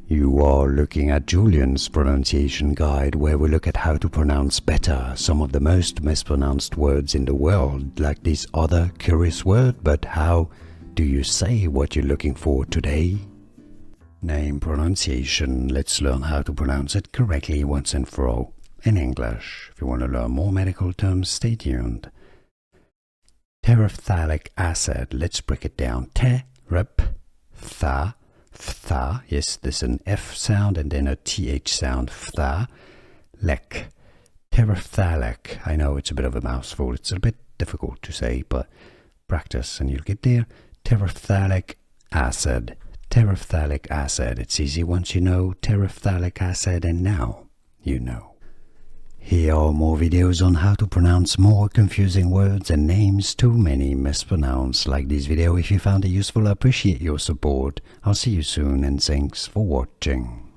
You are looking at Julian's pronunciation guide, where we look at how to pronounce better some of the most mispronounced words in the world, like this other curious word. But how do you say what you're looking for today? Name pronunciation. Let's learn how to pronounce it correctly once and for all in English. If you want to learn more medical terms, stay tuned. Terephthalic acid. Let's break it down. Tha. Yes, there's an F sound and then a TH sound. Thalec. Terephthalic. I know it's a bit of a mouthful. It's a bit difficult to say, but practice and you'll get there. Terephthalic acid. Terephthalic acid. It's easy once you know terephthalic acid, and now you know. Here are more videos on how to pronounce more confusing words and names too many mispronounced. Like this video if you found it useful. I appreciate your support. I'll see you soon, and thanks for watching.